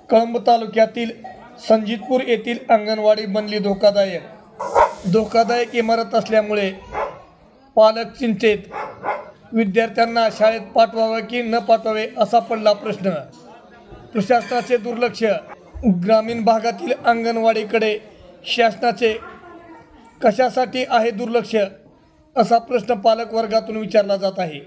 कळंब तालुक्यातील संजितपूर येथील अंगणवाडी बनली धोकादायक इमारत असल्यामुळे पालक चिंतेत। विद्यार्थ्यांना शाळेत पाठवावे की न पाठवावे असा पडला प्रश्न। प्रशासनाचे दुर्लक्ष, ग्रामीण भागातील अंगणवाडीकडे शासनाचे कशासाठी आहे दुर्लक्ष असा प्रश्न पालक वर्गातून विचारला जात आहे।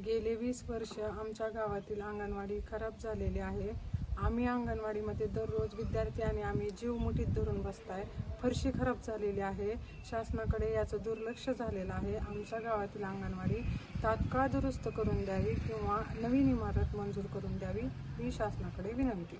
गेले 20 वर्ष आमच्या गावातील अंगणवाडी खराब झालेली आहे। आम्ही अंगणवाडीमध्ये दररोज विद्यार्थी आणि आम्ही जीव मुठीत धरून बसताय। फरशी खराब झालेली आहे। शासनाकडे याचं दुर्लक्ष झालेलं आहे। आमच्या गावातील अंगणवाडी तात्काळ दुरुस्त करून द्यावी किंवा नवीन इमारत मंजूर करून द्यावी ही शासनाकडे विनंती।